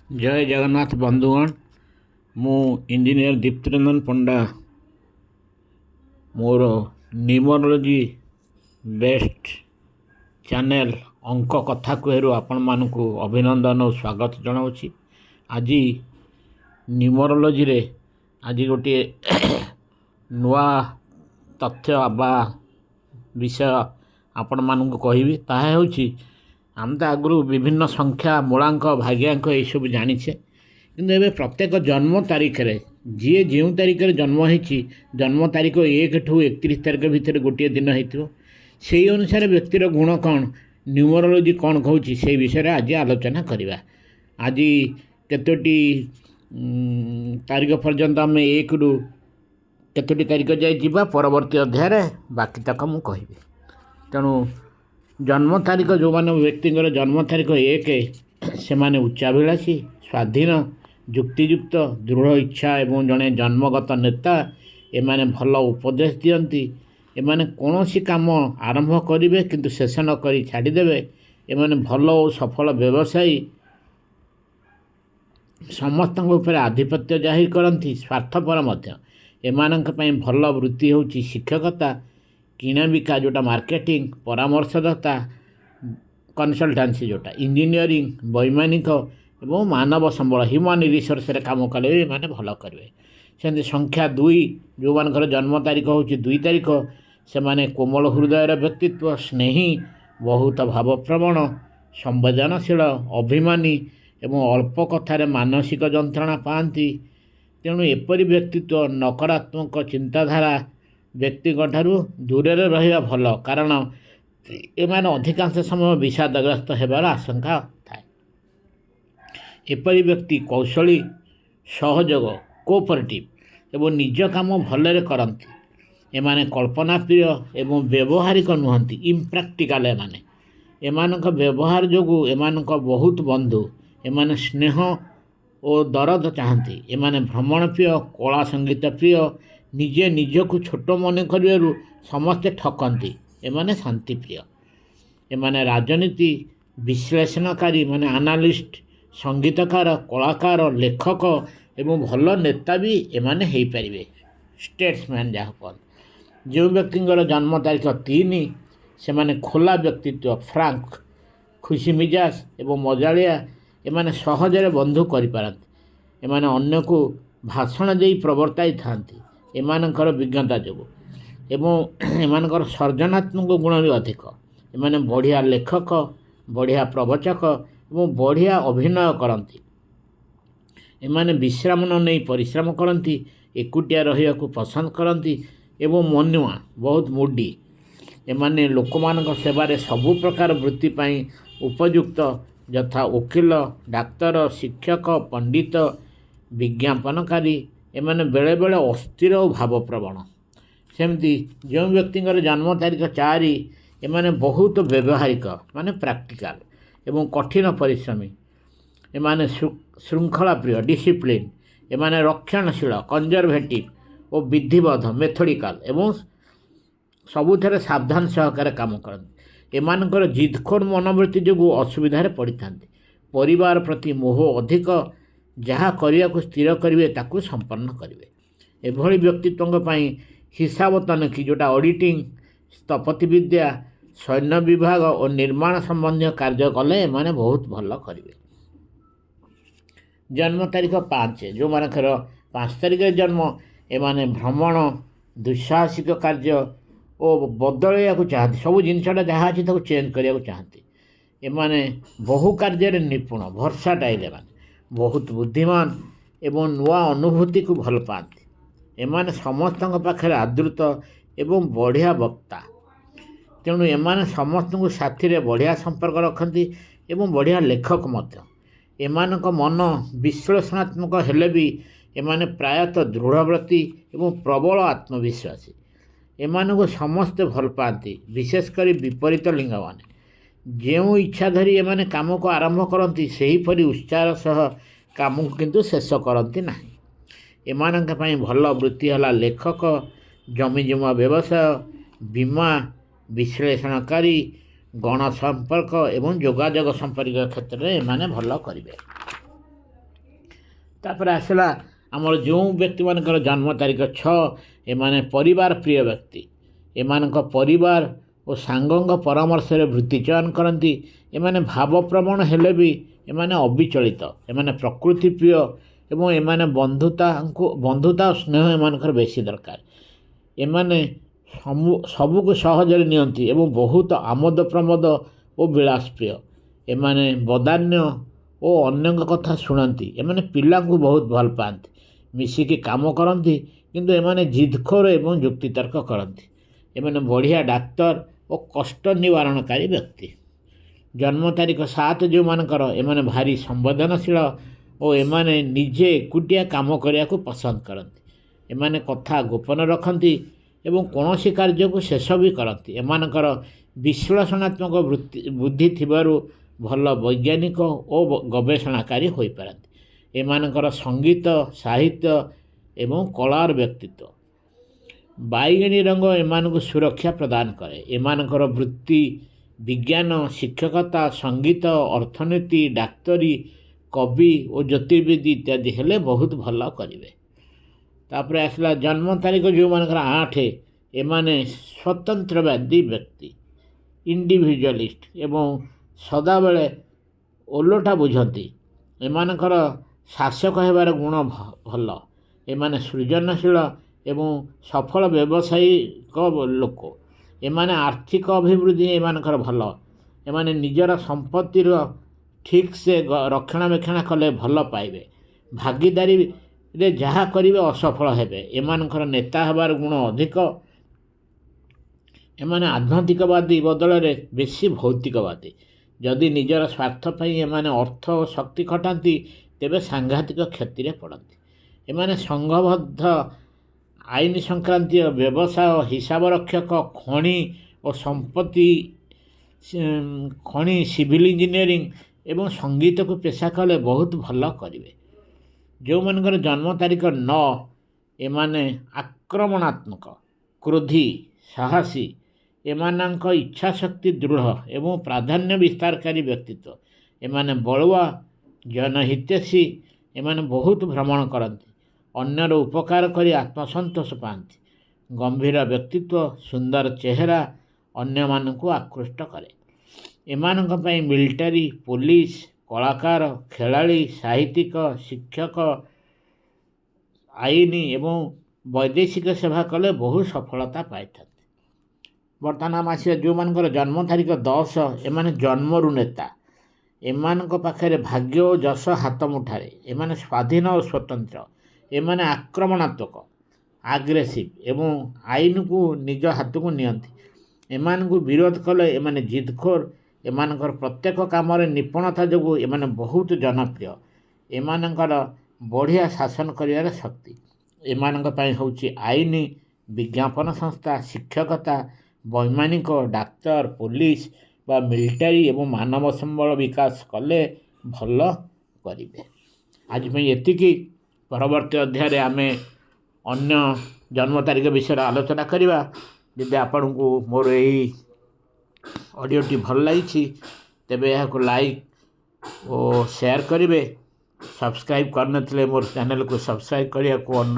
जय जगन्नाथ बंधुगण मु इंजीनियर दीप्तिरंजन पंडा मोर न्यूमरोलॉजी बेस्ट चैनल अंक कथा कहू आपण मानक अभिनंदन और स्वागत जनावि। आज न्यूमरोलॉजी रे आज गोटे नुआ तथ्य बा विषय आपण मानक कहबी ताहा होछि आम तो आगु विभिन्न संख्या मूलांक भाग्यांक ये सब जानीचे किंतु एबे प्रत्येक जन्म तारीख रे जी जो तारीख रे जन्म होती जन्म तारीख 1 ठू 31 तारीख भितर गोटे दिन हो से अनुसार व्यक्तिर गुण कौन न्यूमरोलॉजी कौन कहूँ से विषय आज आलोचना करवा। आज केतोटी तारीख पर्यंत आम 1 रु केतोटी तारीख जाए परवर्ती अध्याय बाकी तक मुझे कहबी। तेणु जन्म तारीख जो मैंने व्यक्ति जन्म तारीख 1 से माने उच्चाभिलाषी स्वाधीन युक्तियुक्त दृढ़ इच्छा एवं जड़े जन्मगत नेता एमाने भल उपदेश दियंती एमाने कौनसी काम आरंभ करेंगे किंतु शेष न करी छाड़देवे एमाने भल और सफल व्यवसायी समस्त ऊपर आधिपत्य जाहिर करती स्वार्थपर मध्य एमानंक पई भल वृत्ति होची शिक्षकता किणा बिका जोटा मार्केटिंग परामर्शदाता कनसल्टान्सी जोटा इंजीनियरिंग वैमानिक एवं मानव संबल ह्यूमन रिसोर्स रे काम कले माने भल करेंगे। सेमती संख्या 2 जो मानकर जन्म तारीख हूँ 2 तारीख से माने कोमल हृदयर व्यक्तित्व स्नेही बहुत भावप्रवण संवेदनशील अभिमानी एवं अल्प कथार मानसिक जंत्रणा पाती। तेणु एपरी व्यक्तित्व नकारात्मक चिंताधारा व्यक्ति दूर रहा भल कारण एमान अधिकांश समय विषादग्रस्त होबार आशंका थाए। एपरी व्यक्ति कौशली सहयोग कोऑपरेटिव एवं निज काम भलरे करती एमाने कल्पना प्रिय एवं व्यवहारिक नुहंती इम्प्राक्टिकल एमानक व्यवहार जोगु एमानक बहुत बंधु एमाने स्नेह और दरद चाहती एमाने भ्रमण प्रिय कला संगीत प्रिय निजे निजक छोट मन कर समस्ते ठकती एमाने शांति प्रिय एमाने राजनीति विश्लेषणकारी माने एनालिस्ट संगीतकार कलाकार लेखक एवं भल नेता भी एमाने हो पारे स्टेट्समैन जहाँ कहते। जो व्यक्ति जन्म तारीख 3 से माने खोला व्यक्तित्व फ्रांक खुशी मिजाज एवं मजालिया एमाने सहजरे बंधु करिपारନ୍ତି एमाने अन्य को भाषण दे प्रवर्ताई थांती एमानकर विज्ञता जो एवं एमानकर सर्जनात्मक गुण भी अधिक एमाने बढ़िया लेखक बढ़िया प्रवचक एवं बढ़िया अभिनय करती एमाने विश्राम न नहीं परिश्रम करती एकुटिया रहिया को पसंद करती एवं मनुआ बहुत मुडी एमाने लोकमानक सेवारे सबु प्रकार वृत्ति पाई उपयुक्त यथा वकील डाक्तर शिक्षक पंडित विज्ञापनकारी एमाने बेले बेले अस्थिर और भावप्रवण। सेमती जो व्यक्ति जन्म तारीख 4 एमाने बहुत व्यवहारिक माने प्रैक्टिकल एवं कठिन परिश्रमी एमाने श्रृंखला प्रिय डिसिप्लिन एमाने रक्षणशील कंजरभेटिव और विधिबद्ध मेथडिकल एवं सबुथे सावधान सहकार काम करते एमानकर जिदखोर मनोवृत्ति जो असुविधा पड़ी था परिवार प्रति मोह अधिक जहाँ करने को स्थिर करेंगे ताकू संपन्न करेंगे। एभली व्यक्तित्व हिसाब तनखी जोटा ऑडिटिंग स्थपति विद्या सैन्य विभाग और निर्माण संबंधी कार्य कले माने बहुत भल करेंगे। जन्म तारीख 5 जो मानकर 5 तारीख जन्म एमाने भ्रमण दुस्साहसिक कार्य और बदलैया को चाहती सब जिनसा जहाँ अच्छी चेंज करने चाहती एमाने बहु कार्य निपुण भर्साटाइल एमाने बहुत बुद्धिमान एवं नुआ अनुभूति को भल पाती एमाने समस्त पाखे आदृत एवं बढ़िया वक्ता। तेणु एमाने समस्त को साथी बढ़िया संपर्क रखती एवं बढ़िया लेखक मध्य एमानक मन विश्लेषणात्मक हेले भी एमाने प्रायतः दृढ़व्रती एवं प्रबल आत्मविश्वासी एमान को समस्ते भल पाती विशेषकर विपरीत लिंग माने जो इच्छा धरी एमाने काम को आरंभ करती सेहीपरि उत्साह सह काम को किंतु शेष करती ना एमानक पई भल वृत्ति है लेखक जमी जमा व्यवसाय बीमा विश्लेषणकारी गण संपर्क एवं जोगाजोग संपर्क क्षेत्र में एमाने भल करेंगे। तापर आसला आमर जो व्यक्ति मानकर जन्म तारीख 6 एमाने परिवार प्रिय व्यक्ति एमानक परिवार और सांगंग परामर्श वृत्ति चयन करती एमाने भावप्रवण हेले भी एमाने अविचलित एमाने प्रकृति प्रिय एवं एमाने बंधुता और स्नेह एमानकर बेसी दरकार एमाने सबको सहजरे नियंती एवं बहुत आमोद प्रमोद और विलास प्रिय एमाने बदान्य और अन्य कथा शुणती एमाने पिला को बहुत भल पाती मिसिकी काम करती किंतु एमाने जिदखोर एवं युक्तितर्क करती एमाने बढ़िया डाक्तर और कष्ट निवारणकारी व्यक्ति जन्म तारीख 7 जो मानकर एमाने भारी संवेदनशील और एमाने निजे एकुटिया काम करने को पसंद करती एमाने कथा गोपन रखती एवं कौन कार्य को शेष भी करती एमानकर विश्लेषणात्मक बुद्धि थिबारु भल वैज्ञानिक और गवेषणाकारी हो पारती एमानकर संगीत साहित्य एवं कलार व्यक्तित्व बैगणी रंग एमानकु सुरक्षा प्रदान करे एमानकर वृत्ति विज्ञान शिक्षकता संगीत अर्थनीति डाक्तरी कवि और ज्योतिर्विद्या इत्यादि हेले बहुत भल करेंगे तापर आसला जन्म तारीख जो मानकर 8 एमाने स्वतंत्रवादी व्यक्ति इंडिविजुअलिस्ट एवं सदाबले ओलोटा बुझती एमानकर शासक हेबार गुण भल एमाने सृजनशील एवं सफल व्यावसायिक लोक एमाने आर्थिक अभिवृद्धि एमानकर भल एमाने निजर संपत्तिर ठीक से रक्षणाबेक्षण कले भल पाइबे भागीदारी रे जहाँ करेंगे असफल हेबे एमानकर नेता हेबार गुण अधिक एमाने आध्यात्मिकवादी बदल में बेसी भौतिकवादी जदि निजर स्वार्थपाई एमाने अर्थ और शक्ति खटाती तेबे सांघातिक क्षति रे पड़ती एमाने संघबद्ध आईन संक्रांतीय व्यवसाय हिसाब रक्षक खनि और संपत्ति खनि सिविल इंजीनियरिंग एवं संगीत को पेशा कले बहुत भल करेंगे जो मनकर जन्म तारीख 9 एमाने आक्रमणात्मक क्रोधी साहसी एमानक इच्छा शक्ति दृढ़ एवं प्राधान्य विस्तारकारी व्यक्तित्व एमाने बलुआ जनहितैषी एमाने बहुत भ्रमण करती अन्यर उपकार करी आत्मसंतोष पाती गंभीर व्यक्तित्व सुंदर चेहरा अन्य मानक आकृष्ट करे एमानक पई मिलिटारी पुलिस कलाकार खेलाड़ी साहित्यिक शिक्षक आईनी एवं वैदेशिक सेवा कले बहुत सफलता पाई बर्तमान आसिया जो मानकर जन्म तारीख 10 एमाने जन्मरु नेता एमानक पाखरे भाग्य और जश हाथ मुठारे एमाने स्वाधीन और स्वतंत्र एमाने आक्रमणात्मक आग्रेसिव एवं आईन को निज हाथ को नियंती एमानकु विरोध कले एमाने जिदखोर एमानकर प्रत्येक काम निपुणता जो एमाने बहुत जनप्रिय एमानकर बढ़िया शासन करिवार शक्ति एमानक पई होची आईन विज्ञापन संस्था शिक्षकता वैमानिक डाक्तर पुलिस बा मिलिटारी एवं मानव संबल विकास कले भल करिवे आज में एतिकी परवर्ती अध्याय आम अन्य जन्म तारीख विषय आलोचना करवा जदि आपण को मोर यही ऑडियोटी भल लगी तेबे यह लाइक और शेयर करेंगे सब्सक्राइब करने मोर चैनल को सब्सक्राइब करने को अनुरोध।